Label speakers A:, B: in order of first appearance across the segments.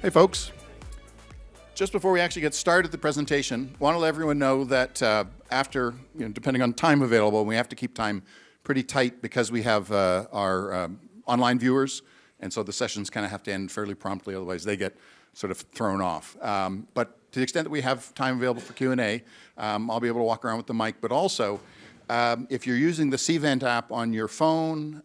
A: Hey folks, just before we actually get started the presentation, I want to let everyone know that after, depending on time available, we have to keep time pretty tight because we have our online viewers, and so the sessions kind of have to end fairly promptly, otherwise they get sort of thrown off. But to the extent that we have time available for Q&A, I'll be able to walk around with the mic, but also if you're using the Cvent app on your phone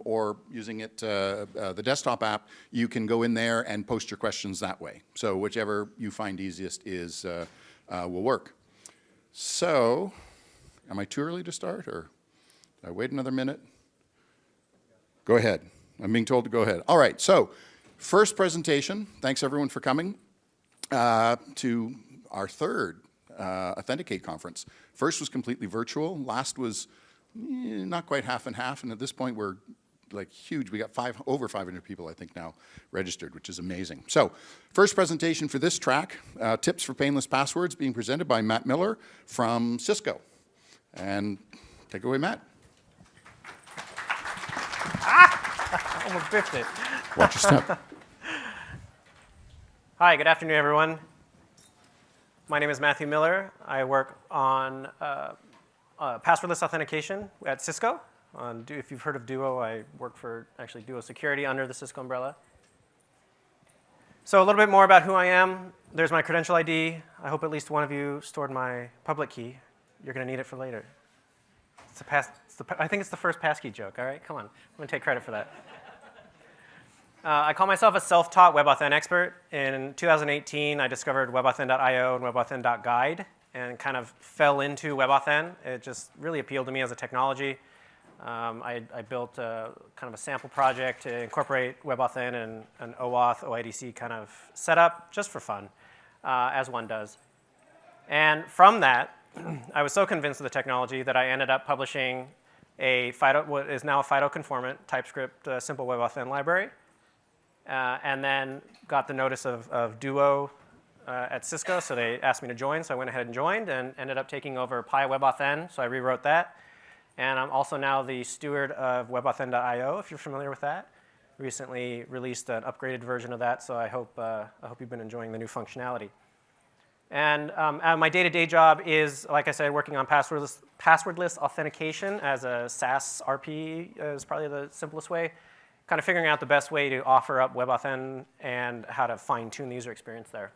A: or using it, the desktop app, you can go in there and post your questions that way. So whichever you find easiest will work. So, am I too early to start, or do I wait another minute? Go ahead. I'm being told to go ahead. All right, so first presentation. Thanks everyone for coming to our third Authenticate conference. First was completely virtual. Last was not quite half and half, and at this point we're like huge. We got over 500 people, I think, now registered, which is amazing. So, first presentation for this track, Tips for Painless Passwords, being presented by Matt Miller from Cisco. And take it away, Matt.
B: Almost biffed it.
A: Watch your step.
B: Hi, good afternoon, everyone. My name is Matthew Miller. I work on passwordless authentication at Cisco. If you've heard of Duo, I work for actually Duo Security under the Cisco umbrella. So a little bit more about who I am. There's my credential ID. I hope at least one of you stored my public key. You're going to need it for later. I think it's the first passkey joke. All right, come on. I'm going to take credit for that. I call myself a self-taught WebAuthn expert. In 2018, I discovered WebAuthn.io and WebAuthn.guide and kind of fell into WebAuthn. It just really appealed to me as a technology. I built kind of a sample project to incorporate WebAuthn and an OAuth, OIDC kind of setup just for fun, as one does. And from that, I was so convinced of the technology that I ended up publishing what is now a FIDO-conformant TypeScript simple WebAuthn library. And then got the notice of Duo at Cisco, so they asked me to join, so I went ahead and joined and ended up taking over PyWebAuthn, so I rewrote that. And I'm also now the steward of WebAuthn.io, if you're familiar with that. Recently released an upgraded version of that, so I hope you've been enjoying the new functionality. And my day-to-day job is, like I said, working on passwordless authentication as a SaaS RP is probably the simplest way. Kind of figuring out the best way to offer up WebAuthn and how to fine-tune the user experience there.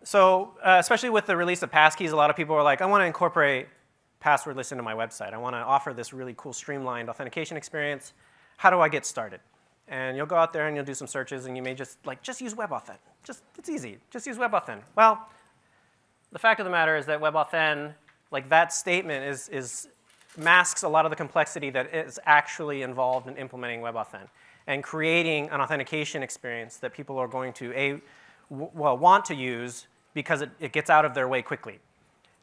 B: So especially with the release of passkeys, a lot of people are like, I want to incorporate passwordless into my website. I want to offer this really cool streamlined authentication experience. How do I get started? And you'll go out there and you'll do some searches, and you may just use WebAuthn. It's easy. Just use WebAuthn. Well, the fact of the matter is that WebAuthn, like that statement masks a lot of the complexity that is actually involved in implementing WebAuthn and creating an authentication experience that people are going to want to use because it gets out of their way quickly.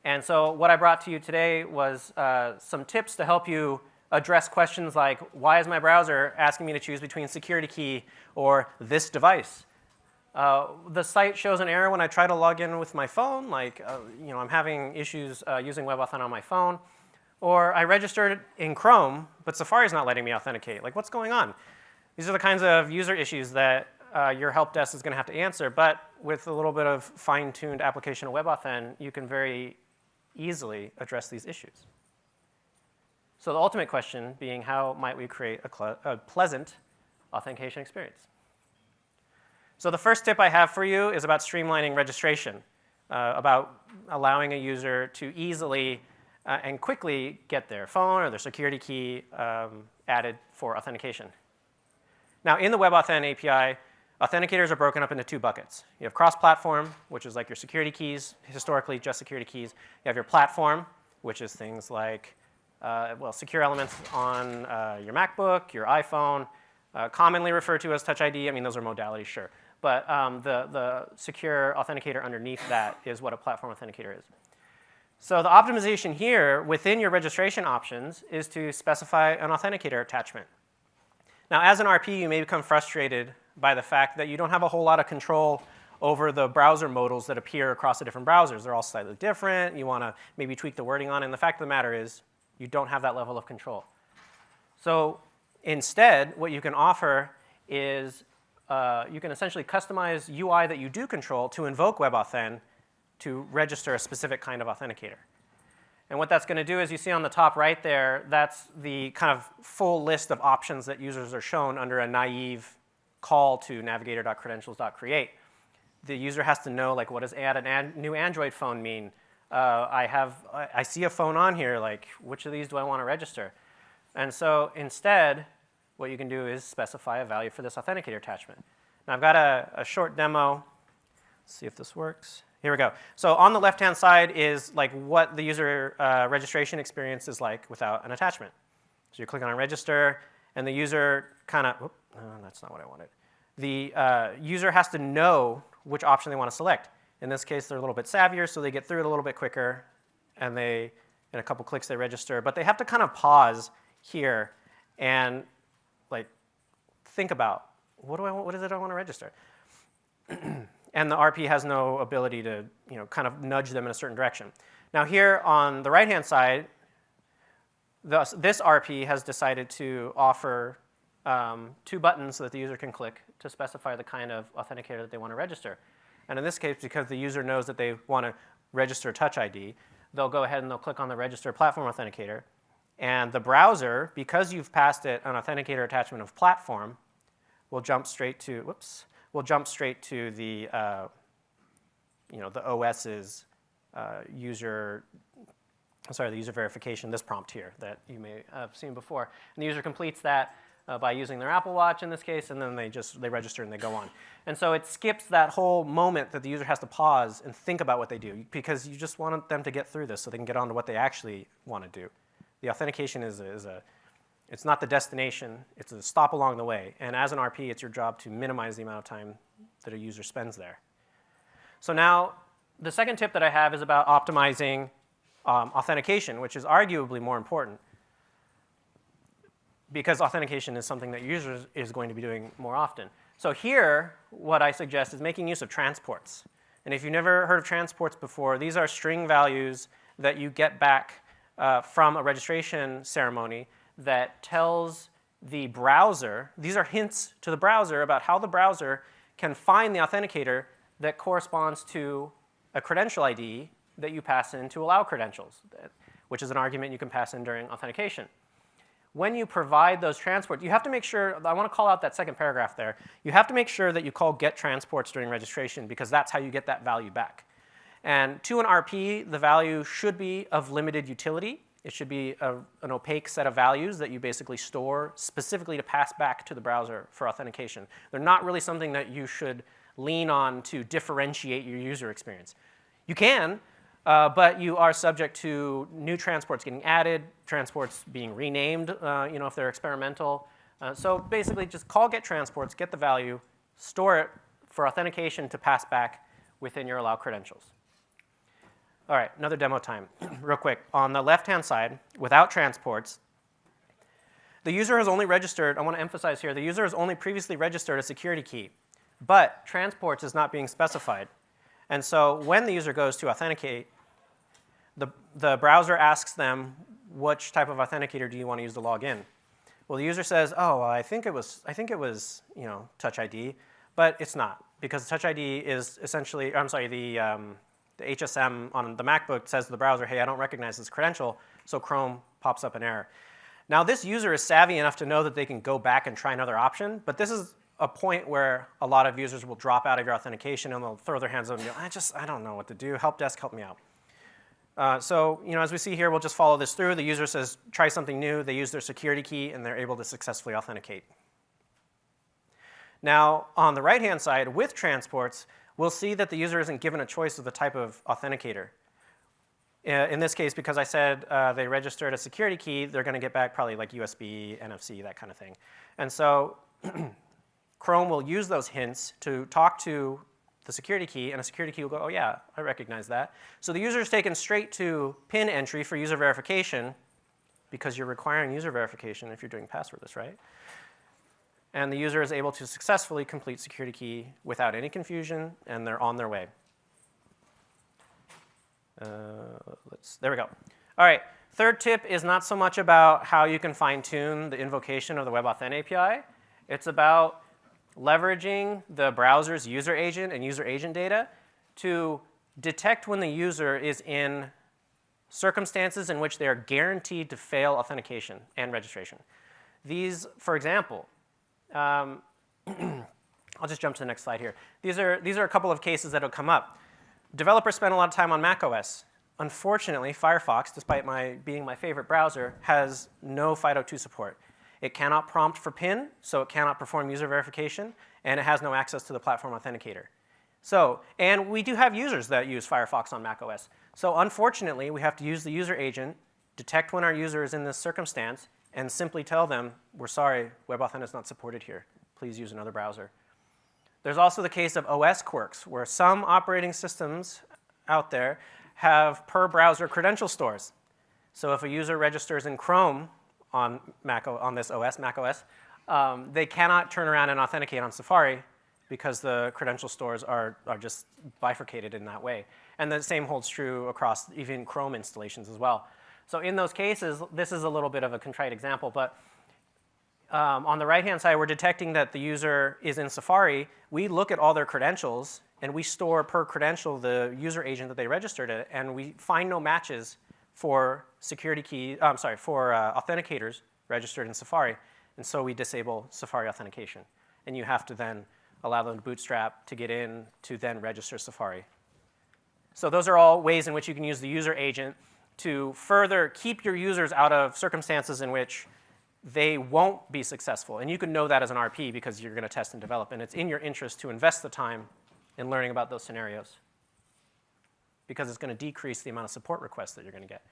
B: And so what I brought to you today was some tips to help you address questions like, why is my browser asking me to choose between security key or this device? The site shows an error when I try to log in with my phone, like I'm having issues using WebAuthn on my phone. Or I registered in Chrome, but Safari's not letting me authenticate. Like, what's going on? These are the kinds of user issues that your help desk is going to have to answer. But with a little bit of fine-tuned application of WebAuthn, you can very easily address these issues. So the ultimate question being, how might we create a pleasant authentication experience? So the first tip I have for you is about streamlining registration, about allowing a user to easily and quickly get their phone or their security key added for authentication. Now, in the WebAuthn API, authenticators are broken up into two buckets. You have cross-platform, which is like your security keys, historically just security keys. You have your platform, which is things like secure elements on your MacBook, your iPhone, commonly referred to as Touch ID. I mean, those are modalities, sure. But the secure authenticator underneath that is what a platform authenticator is. So the optimization here within your registration options is to specify an authenticator attachment. Now, as an RP, you may become frustrated by the fact that you don't have a whole lot of control over the browser modals that appear across the different browsers. They're all slightly different. You want to maybe tweak the wording on it. And the fact of the matter is you don't have that level of control. So instead, what you can offer is you can essentially customize UI that you do control to invoke WebAuthn to register a specific kind of authenticator. And what that's going to do is you see on the top right there, that's the kind of full list of options that users are shown under a naive call to navigator.credentials.create. The user has to know, like, what does add a new Android phone mean? I see a phone on here, like, which of these do I want to register? And so instead, what you can do is specify a value for this authenticator attachment. Now I've got a short demo. Let's see if this works. Here we go. So on the left-hand side is like what the user registration experience is like without an attachment. So you click on register, and the user kind of, that's not what I wanted. The user has to know which option they want to select. In this case, they're a little bit savvier, so they get through it a little bit quicker, and in a couple clicks, they register. But they have to kind of pause here and like think about, what is it I want to register? And the RP has no ability to kind of nudge them in a certain direction. Now here on the right-hand side, this RP has decided to offer 2 buttons that the user can click to specify the kind of authenticator that they want to register. And in this case, because the user knows that they want to register Touch ID, they'll go ahead and they'll click on the Register Platform Authenticator. And the browser, because you've passed it an authenticator attachment of platform, will jump straight to, the the OS's the user verification, this prompt here that you may have seen before. And the user completes that by using their Apple Watch in this case, and then they register and they go on. And so it skips that whole moment that the user has to pause and think about what they do, because you just want them to get through this so they can get on to what they actually want to do. The authentication it's not the destination, it's a stop along the way. And as an RP, it's your job to minimize the amount of time that a user spends there. So now, the second tip that I have is about optimizing authentication, which is arguably more important, because authentication is something that users is going to be doing more often. So here, what I suggest is making use of transports. And if you've never heard of transports before, these are string values that you get back from a registration ceremony that tells the browser, these are hints to the browser about how the browser can find the authenticator that corresponds to a credential ID that you pass in to allow credentials, which is an argument you can pass in during authentication. When you provide those transports, you have to make sure, I want to call out that second paragraph there, you have to make sure that you call get transports during registration, because that's how you get that value back. And to an RP, the value should be of limited utility. It should be an opaque set of values that you basically store specifically to pass back to the browser for authentication. They're not really something that you should lean on to differentiate your user experience. You can, but you are subject to new transports getting added, transports being renamed, if they're experimental. So basically, just call get transports, get the value, store it for authentication to pass back within your allowed credentials. All right, another demo time, real quick. On the left-hand side, without transports, the user has only registered, I want to emphasize here, the user has only previously registered a security key, but transports is not being specified. And so when the user goes to authenticate, the browser asks them, which type of authenticator do you want to use to log in? Well, the user says, oh, well, I think it was Touch ID, but it's not, because Touch ID is essentially, the HSM on the MacBook says to the browser, hey, I don't recognize this credential, so Chrome pops up an error. Now, this user is savvy enough to know that they can go back and try another option, but this is a point where a lot of users will drop out of your authentication and they'll throw their hands up and go, I don't know what to do. Help desk, help me out. So as we see here, we'll just follow this through. The user says, try something new. They use their security key, and they're able to successfully authenticate. Now, on the right-hand side, with transports, we'll see that the user isn't given a choice of the type of authenticator. In this case, because I said they registered a security key, they're going to get back probably like USB, NFC, that kind of thing. And so Chrome will use those hints to talk to the security key, and a security key will go, oh yeah, I recognize that. So the user is taken straight to PIN entry for user verification, because you're requiring user verification if you're doing passwordless, right? And the user is able to successfully complete security key without any confusion, and they're on their way. There we go. All right, third tip is not so much about how you can fine-tune the invocation of the WebAuthn API. It's about leveraging the browser's user agent and user agent data to detect when the user is in circumstances in which they are guaranteed to fail authentication and registration. These, for example, I'll just jump to the next slide here. These are a couple of cases that will come up. Developers spend a lot of time on macOS. Unfortunately, Firefox, despite being my favorite browser, has no FIDO2 support. It cannot prompt for PIN, so it cannot perform user verification, and it has no access to the platform authenticator. So, and we do have users that use Firefox on macOS. So unfortunately, we have to use the user agent, detect when our user is in this circumstance, and simply tell them, we're sorry, WebAuthn is not supported here. Please use another browser. There's also the case of OS quirks, where some operating systems out there have per browser credential stores. So if a user registers in Chrome on this OS, macOS, they cannot turn around and authenticate on Safari because the credential stores are just bifurcated in that way. And the same holds true across even Chrome installations as well. So in those cases, this is a little bit of a contrite example, but on the right-hand side, we're detecting that the user is in Safari. We look at all their credentials, and we store per credential the user agent that they registered at, and we find no matches for authenticators registered in Safari, and so we disable Safari authentication. And you have to then allow them to bootstrap to get in to then register Safari. So those are all ways in which you can use the user agent to further keep your users out of circumstances in which they won't be successful. And you can know that as an RP because you're going to test and develop. And it's in your interest to invest the time in learning about those scenarios because it's going to decrease the amount of support requests that you're going to get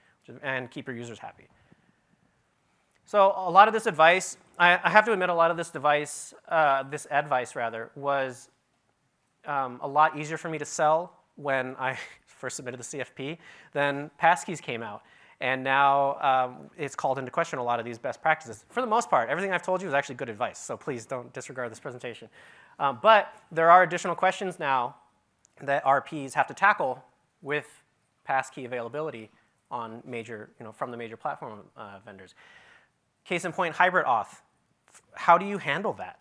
B: and keep your users happy. So a lot of this advice, I have to admit, a lot of this advice was a lot easier for me to sell when I first submitted the CFP than passkeys came out. And now it's called into question a lot of these best practices. For the most part, everything I've told you is actually good advice, so please don't disregard this presentation. But there are additional questions now that RPs have to tackle with passkey availability on from the major platform vendors. Case in point, hybrid auth. How do you handle that?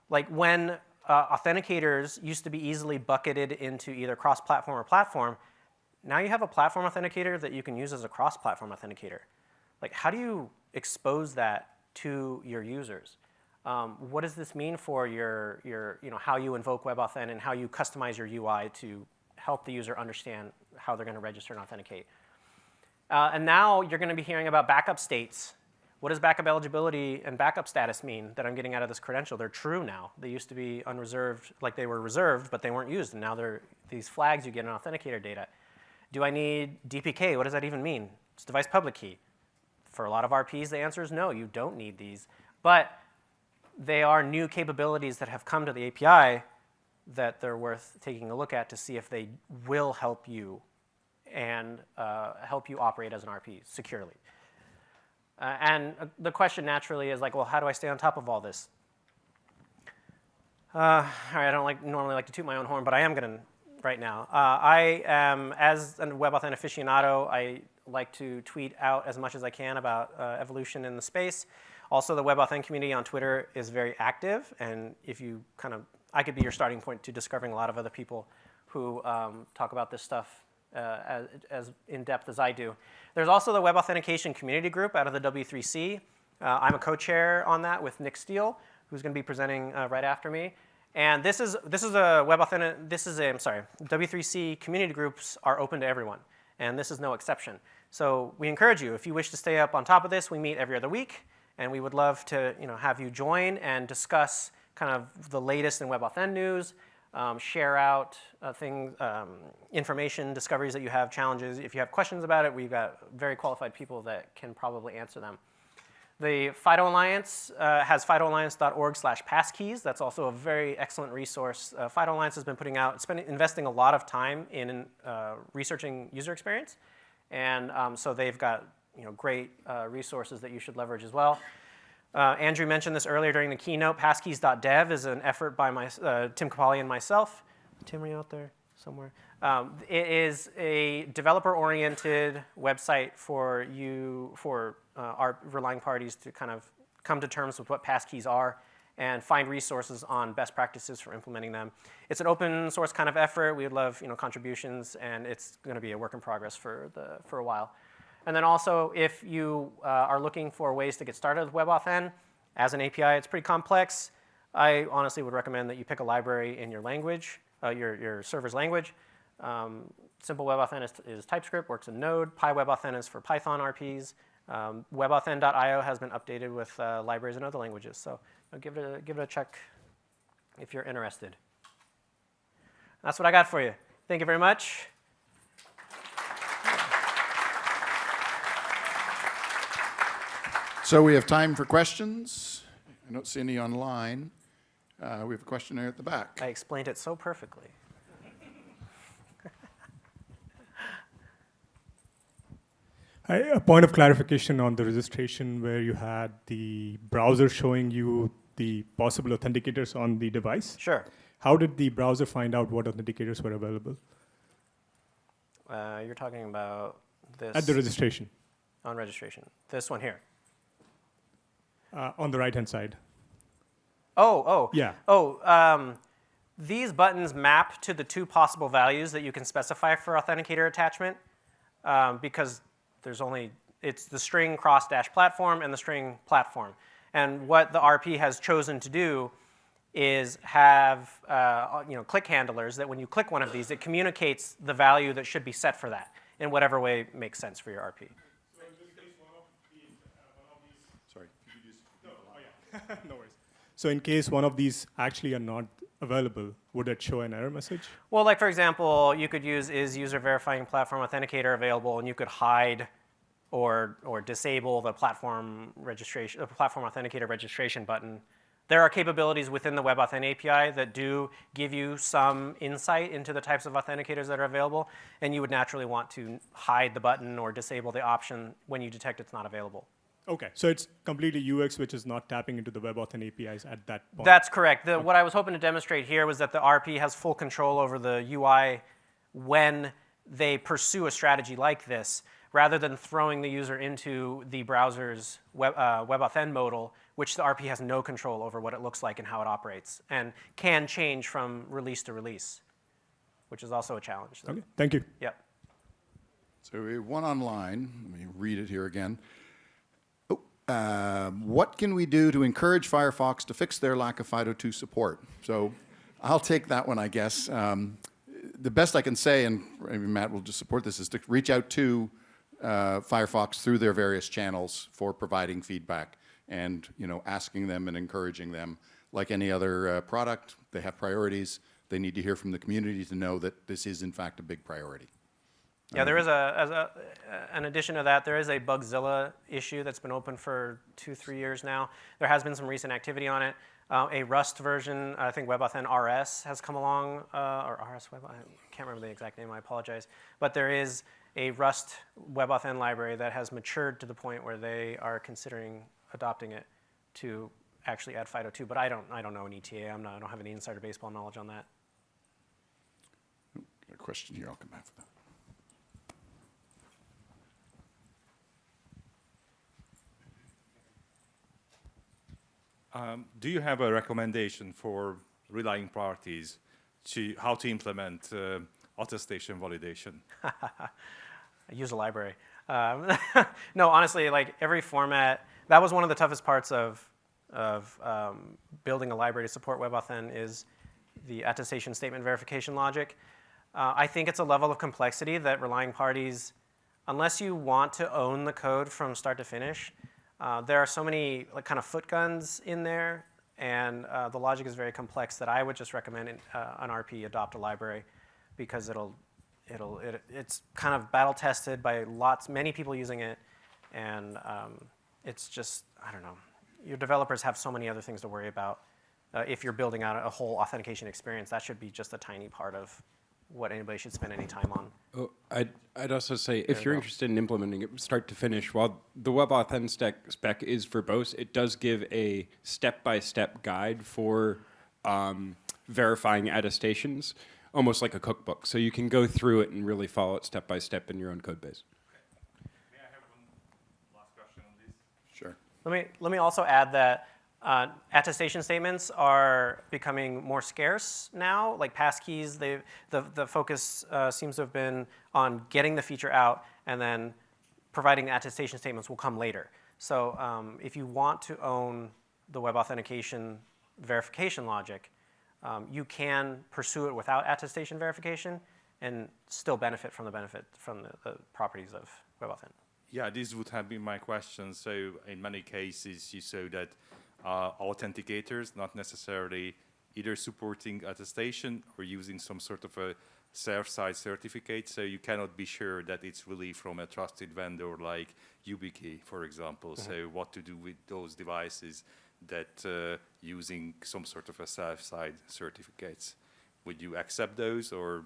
B: Like when authenticators used to be easily bucketed into either cross-platform or platform, now you have a platform authenticator that you can use as a cross-platform authenticator. Like, how do you expose that to your users? What does this mean for how you invoke WebAuthn and how you customize your UI to help the user understand how they're going to register and authenticate? And now you're going to be hearing about backup states. What does backup eligibility and backup status mean that I'm getting out of this credential? They're true now. They used to be unreserved, like they were reserved, but they weren't used. And now they're these flags you get in authenticator data. Do I need DPK? What does that even mean? It's device public key. For a lot of RPs, the answer is no, you don't need these. But they are new capabilities that have come to the API that they're worth taking a look at to see if they will help you and help you operate as an RP securely. And the question naturally is like, well, how do I stay on top of all this? All right, I don't normally like to toot my own horn, but I am going to right now. I am, as a WebAuthn aficionado, I like to tweet out as much as I can about evolution in the space. Also, the WebAuthn community on Twitter is very active, and if you I could be your starting point to discovering a lot of other people who talk about this stuff as in-depth as I do. There's also the Web Authentication Community Group out of the W3C. I'm a co-chair on that with Nick Steele, who's going to be presenting right after me. And this is a W3C community groups are open to everyone, and this is no exception. So we encourage you, if you wish to stay up on top of this, we meet every other week, and we would love to have you join and discuss kind of the latest in WebAuthn news, share out information, discoveries that you have, challenges. If you have questions about it, we've got very qualified people that can probably answer them. The FIDO Alliance has fidoalliance.org/passkeys. That's also a very excellent resource. FIDO Alliance has been investing a lot of time in researching user experience, and so they've got great resources that you should leverage as well. Andrew mentioned this earlier during the keynote. Passkeys.dev is an effort by Tim Capali and myself. Tim, are you out there somewhere? It is a developer-oriented website for our relying parties to kind of come to terms with what passkeys are and find resources on best practices for implementing them. It's an open source kind of effort. We would love contributions, and it's going to be a work in progress for a while. And then also, if you are looking for ways to get started with WebAuthn as an API, it's pretty complex. I honestly would recommend that you pick a library in your language, your server's language. Simple WebAuthn is TypeScript, works in Node. PyWebAuthn is for Python RPs. WebAuthn.io has been updated with libraries in other languages. So give it a check if you're interested. That's what I got for you. Thank you very much.
A: So we have time for questions. I don't see any online. We have a question there at the back.
B: I explained it so perfectly.
C: A point of clarification on the registration where you had the browser showing you the possible authenticators on the device.
B: Sure.
C: How did the browser find out what authenticators were available?
B: You're talking about this.
C: At the registration.
B: On registration. This one here.
C: On the right-hand side.
B: Oh.
C: Yeah.
B: These buttons map to the two possible values that you can specify for authenticator attachment because it's the string cross-platform and the string platform. And what the RP has chosen to do is have click handlers that when you click one of these, it communicates the value that should be set for that in whatever way makes sense for your RP.
C: So in this case, one of these.
A: Sorry.
C: No worries. So in case one of these actually are not available, would it show an error message?
B: Well, like for example, you could use is user verifying platform authenticator available, and you could hide or disable the platform registration, the platform authenticator registration button. There are capabilities within the WebAuthn API that do give you some insight into the types of authenticators that are available, and you would naturally want to hide the button or disable the option when you detect it's not available.
C: Okay, so it's completely UX, which is not tapping into the WebAuthn APIs at that point.
B: That's correct. What I was hoping to demonstrate here was that the RP has full control over the UI when they pursue a strategy like this, rather than throwing the user into the browser's WebAuthn modal, which the RP has no control over what it looks like and how it operates, and can change from release to release, which is also a challenge.
C: Okay, thank you.
B: Yep.
A: So we have one online. Let me read it here again. What can we do to encourage Firefox to fix their lack of FIDO2 support? So I'll take that one, I guess. The best I can say, and maybe Matt will just support this, is to reach out to Firefox through their various channels for providing feedback and asking them and encouraging them. Like any other product, they have priorities. They need to hear from the community to know that this is, in fact, a big priority.
B: Yeah, there is an addition to that, there is a Bugzilla issue that's been open for 2-3 years now. There has been some recent activity on it. A Rust version, I think WebAuthn RS has come along, or RS Web, I can't remember the exact name, I apologize. But there is a Rust WebAuthn library that has matured to the point where they are considering adopting it to actually add FIDO2. But I don't know an ETA. I don't have any insider baseball knowledge on that.
A: Got a question here. I'll come back for that.
D: Do you have a recommendation for relying parties to how to implement attestation validation?
B: I use a library. No, honestly, like every format, that was one of the toughest parts of building a library to support WebAuthn is the attestation statement verification logic. I think it's a level of complexity that relying parties, unless you want to own the code from start to finish, there are so many kind of foot guns in there, and the logic is very complex that I would just recommend an RP adopt a library because it's kind of battle tested by many people using it, and it's just, I don't know. Your developers have so many other things to worry about. If you're building out a whole authentication experience, that should be just a tiny part of what anybody should spend any time on.
E: Oh, I'd also say if you're interested in implementing it start to finish, while the WebAuthn spec is verbose, it does give a step-by-step guide for verifying attestations, almost like a cookbook. So you can go through it and really follow it step by step in your own code base.
D: May I have one last question on this?
A: Sure.
B: Let me also add that Attestation statements are becoming more scarce now. Like passkeys, the focus seems to have been on getting the feature out, and then providing attestation statements will come later. So if you want to own the web authentication verification logic, you can pursue it without attestation verification and still benefit from the properties of WebAuthn.
D: Yeah, this would have been my question. So in many cases, you saw that authenticators, not necessarily either supporting attestation or using some sort of a server-side certificate, so you cannot be sure that it's really from a trusted vendor like YubiKey, for example. Mm-hmm. So what to do with those devices that using some sort of a server-side certificates? Would you accept those, or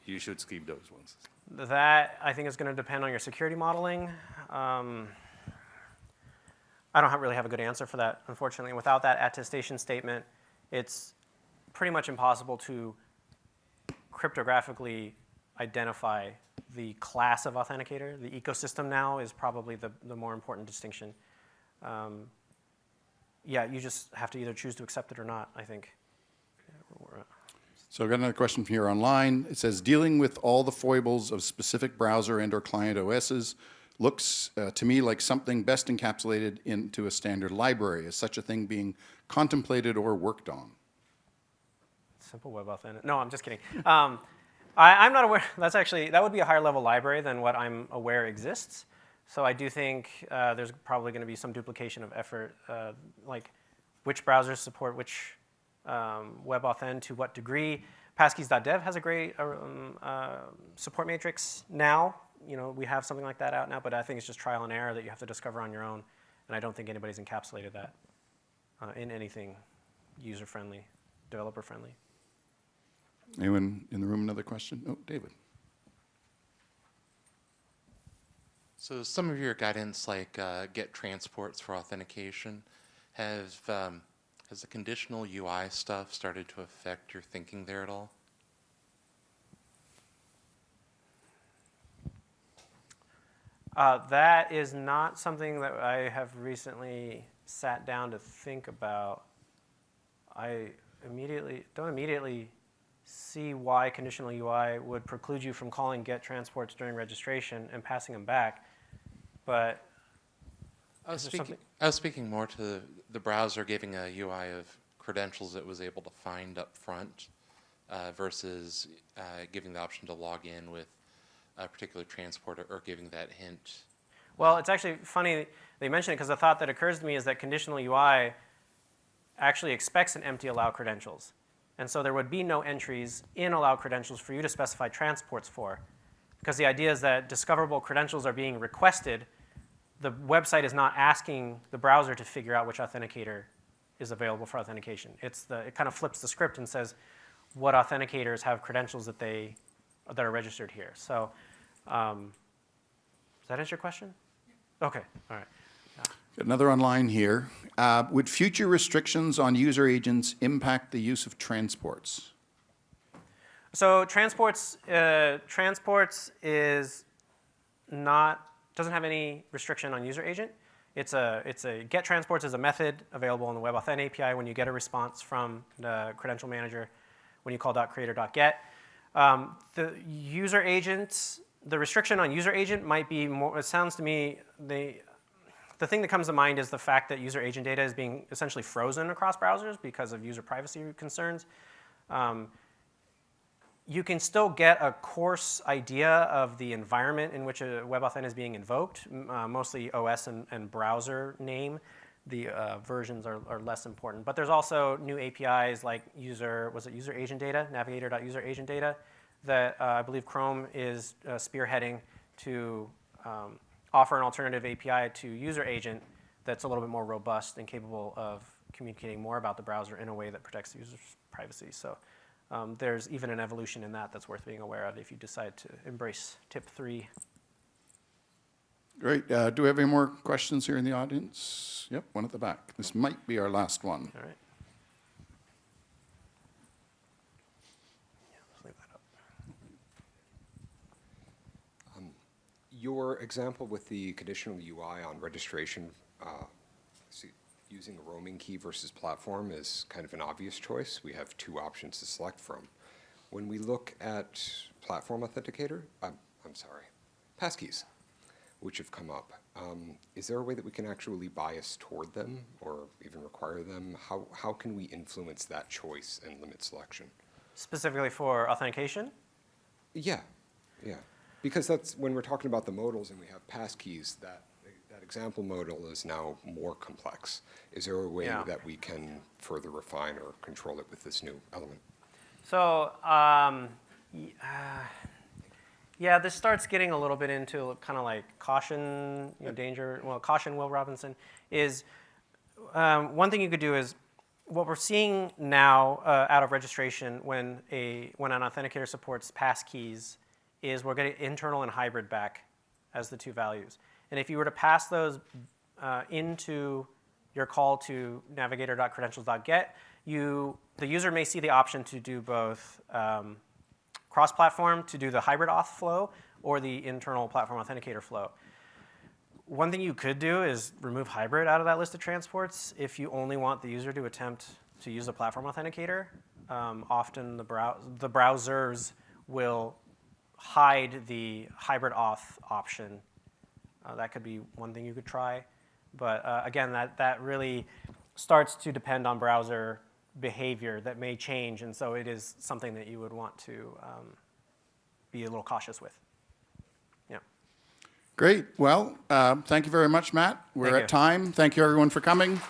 D: you should skip those ones?
B: That, I think, is going to depend on your security modeling. I don't really have a good answer for that, unfortunately. Without that attestation statement, it's pretty much impossible to cryptographically identify the class of authenticator. The ecosystem now is probably the more important distinction. Yeah, you just have to either choose to accept it or not, I think.
A: So I've got another question from here online. It says, dealing with all the foibles of specific browser and or client OSs looks to me like something best encapsulated into a standard library. Is such a thing being contemplated or worked on?
B: Simple web authentication. No, I'm just kidding. I'm not aware. That would be a higher level library than what I'm aware exists. So I do think there's probably going to be some duplication of effort, like which browsers support which WebAuthn to what degree. Passkeys.dev has a great support matrix now. You know, we have something like that out now, but I think it's just trial and error that you have to discover on your own. And I don't think anybody's encapsulated that in anything user-friendly, developer-friendly.
A: Anyone in the room, another question? Oh, David.
F: So some of your guidance, like get transports for authentication, has the conditional UI stuff started to affect your thinking there at all?
B: That is not something that I have recently sat down to think about. I don't immediately see why conditional UI would preclude you from calling get transports during registration and passing them back, but
F: I was speaking more to the browser giving a UI of credentials it was able to find up front versus giving the option to log in with a particular transport or giving that hint.
B: Well, it's actually funny they mention it because the thought that occurs to me is that conditional UI actually expects an empty allow credentials. And so there would be no entries in allow credentials for you to specify transports for, because the idea is that discoverable credentials are being requested. The website is not asking the browser to figure out which authenticator is available for authentication. It kind of flips the script and says what authenticators have credentials that are registered here. So does that answer your question? Okay, all right.
A: Another online here. Would future restrictions on user agents impact the use of transports?
B: So transports is doesn't have any restriction on user agent. It's a get transports is a method available on the WebAuthn API when you get a response from the credential manager when you call .creator.get. The user agent, the restriction on user agent might be more, it sounds to me, the thing that comes to mind is the fact that user agent data is being essentially frozen across browsers because of user privacy concerns. You can still get a coarse idea of the environment in which a WebAuthn is being invoked, mostly OS and browser name. The versions are less important. But there's also new APIs like user agent data, navigator.user agent data, that I believe Chrome is spearheading to offer an alternative API to user agent that's a little bit more robust and capable of communicating more about the browser in a way that protects the user's privacy. So there's even an evolution in that's worth being aware of if you decide to embrace tip 3.
A: Great. Do we have any more questions here in the audience? Yep, one at the back. This might be our last one.
B: All right. Yeah, let's leave that up.
G: Your example with the conditional UI on registration, using a roaming key versus platform is kind of an obvious choice. We have two options to select from. When we look at platform authenticator, I'm sorry, passkeys, which have come up, is there a way that we can actually bias toward them or even require them? How can we influence that choice and limit selection?
B: Specifically for authentication?
G: Yeah, yeah. Because that's when we're talking about the modals and we have passkeys, that example modal is now more complex. Is there a way that we can further refine or control it with this new element?
B: So, yeah, this starts getting a little bit into kind of like caution, danger. Well, caution, Will Robinson, is one thing you could do is what we're seeing now out of registration when an authenticator supports passkeys is we're getting internal and hybrid back as the two values. And if you were to pass those into your call to navigator.credentials.get, the user may see the option to do both cross-platform to do the hybrid auth flow or the internal platform authenticator flow. One thing you could do is remove hybrid out of that list of transports if you only want the user to attempt to use a platform authenticator. Often the browsers will hide the hybrid auth option. That could be one thing you could try. But again, that really starts to depend on browser behavior that may change, and so it is something that you would want to be a little cautious with. Yeah.
A: Great. Well, thank you very much, Matt. We're at time. Thank you, everyone, for coming.